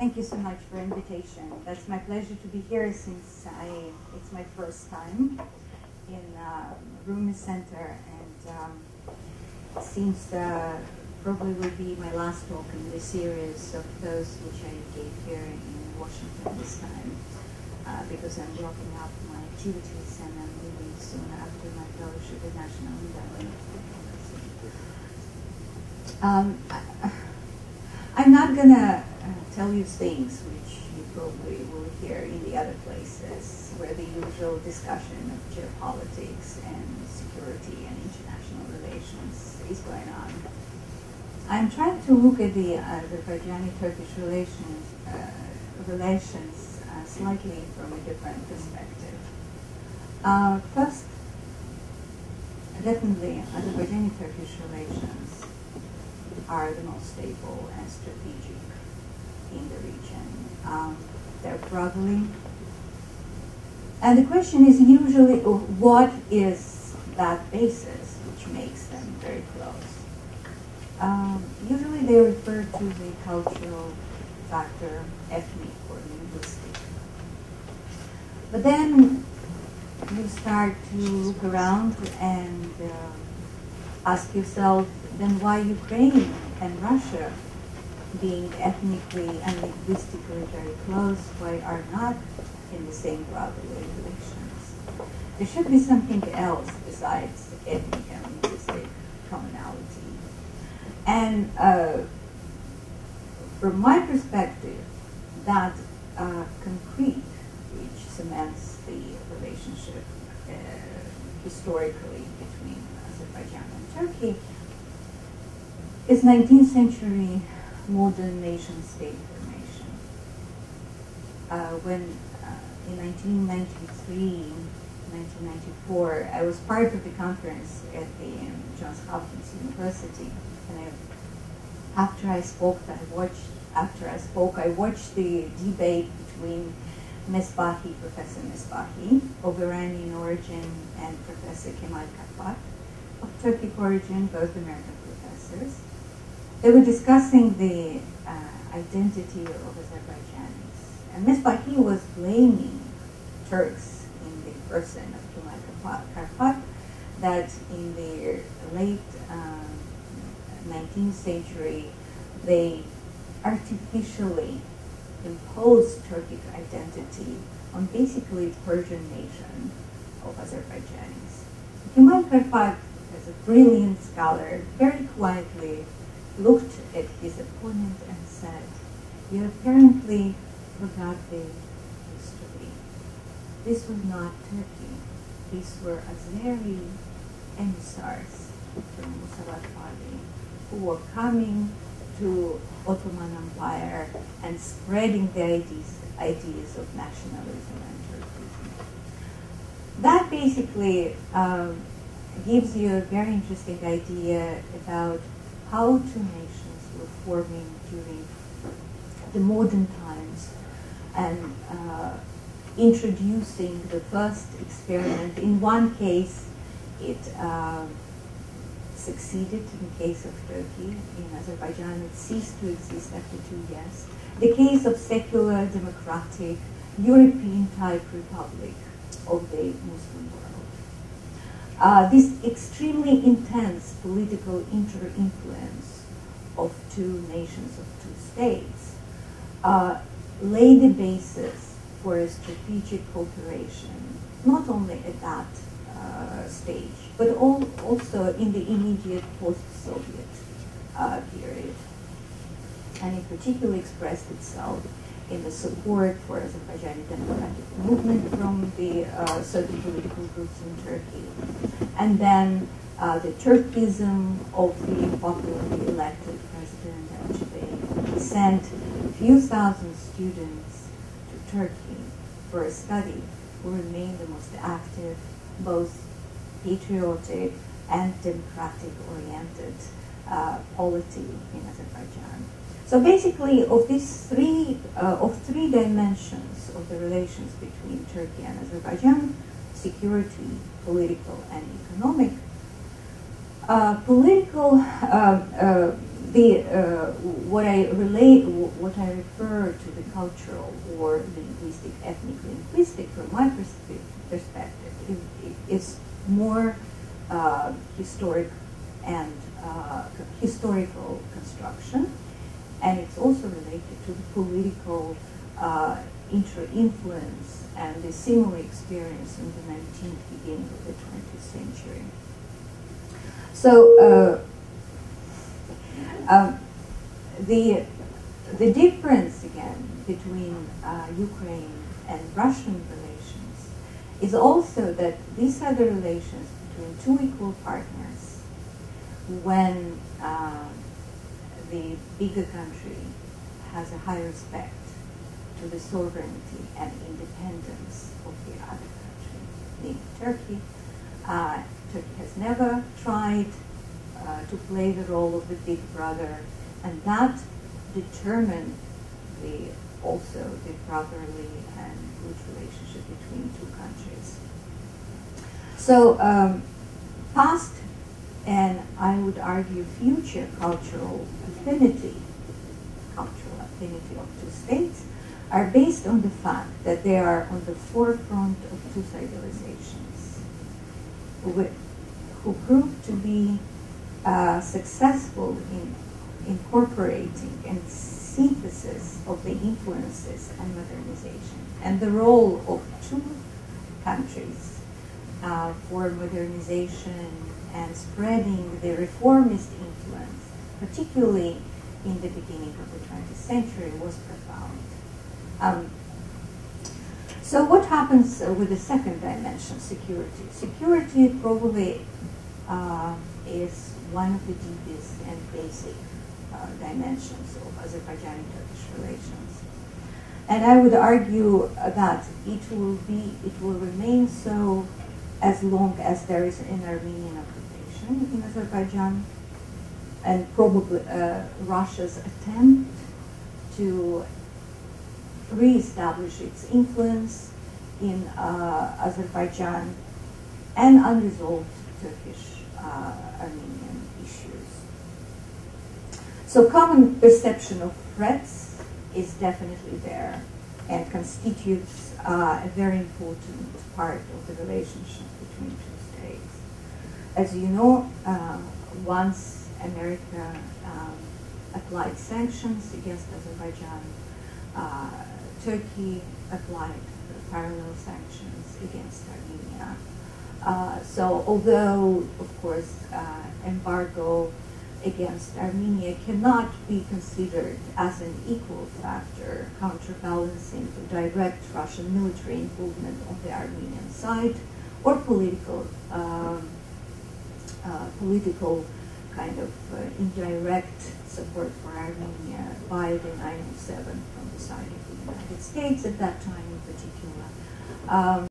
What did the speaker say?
Thank you so much for the invitation. That's my pleasure to be here since it's my first time in Rumi Center, and seems probably will be my last talk in the series of those which I gave here in Washington this time, because I'm wrapping up my activities and I'm leaving soon after my fellowship at National Endowment. I'm not gonna tell you things which you probably will hear in the other places where the usual discussion of geopolitics and security and international relations is going on. I'm trying to look at the Azerbaijani-Turkish relations slightly from a different perspective. First, definitely Azerbaijani-Turkish relations are the most stable and strategic in the region. They're brotherly. And the question is usually, what is that basis which makes them very close? Usually they refer to the cultural factor, ethnic or linguistic. But then you start to look around and ask yourself, then why Ukraine and Russia, being ethnically and linguistically very close, why are not in the same brotherly relations? There should be something else besides ethnic and linguistic commonality. And from my perspective, that concrete which cements the relationship historically between Azerbaijan and Turkey is 19th century modern nation-state formation. When in 1993, 1994, I was part of the conference at the Johns Hopkins University, and after I spoke, I watched the debate between Professor Mesbahi of Iranian origin and Professor Kemal Karpat of Turkic origin, both American professors. They were discussing the identity of Azerbaijanis. And Mesbahi was blaming Turks in the person of Kemal Karpat that in the late 19th century they artificially imposed Turkic identity on basically Persian nation of Azerbaijanis. Kemal Karpat, as a brilliant scholar, very quietly looked at his opponent and said, "You apparently forgot the history. This was not Turkey. These were Azeri emissaries from Musavat who were coming to Ottoman Empire and spreading the ideas of nationalism and Turkism." That basically gives you a very interesting idea about how two nations were forming during the modern times and introducing the first experiment. In one case, it succeeded. In the case of Turkey, in Azerbaijan, it ceased to exist after 2 years. The case of secular, democratic, European-type republic of the Muslim world. This extremely intense political inter-influence of two nations, of two states, laid the basis for a strategic cooperation, not only at that stage, but also in the immediate post-Soviet period. And it particularly expressed itself in the support for Azerbaijani democratic movement from the certain political groups in Turkey. And then the Turkism of the popularly elected president Erdogan sent a few thousand students to Turkey for a study who remained the most active, both patriotic and democratic-oriented polity in Azerbaijan. So basically, of these three dimensions of the relations between Turkey and Azerbaijan, security, political, and economic, what I refer to the cultural or linguistic, ethnic linguistic, from my perspective, is more historic and historical construction, and it's also related to the political influence and the similar experience in the 19th, beginning of the 20th century. So the difference again between Ukraine and Russian relations is also that these are the relations between two equal partners when the bigger country has a high respect to the sovereignty and independence of the other country, namely Turkey. Turkey has never tried to play the role of the big brother, and that determined also the brotherly and good relationship between two countries. So past and I would argue future cultural affinity of two states are based on the fact that they are on the forefront of two civilizations who proved to be successful in incorporating and synthesis of the influences and modernization, and the role of two countries for modernization and spreading the reformist influence, particularly in the beginning of the 20th century, was profound. So what happens with the second dimension, security? Security probably is one of the deepest and basic dimensions of Azerbaijani-Turkish relations. And I would argue that it will remain so as long as there is an Armenian occupation in Azerbaijan, and probably Russia's attempt to re-establish its influence in Azerbaijan, and unresolved Turkish-Armenian issues. So common perception of threats is definitely there and constitutes a very important part of the relationship between two states. As you know, once America applied sanctions against Azerbaijan, Turkey applied parallel sanctions against Armenia. So although, of course, embargo against Armenia cannot be considered as an equal factor counterbalancing the direct Russian military involvement on the Armenian side, or political kind of indirect support for Armenia by the 907 from the side of the United States at that time in particular.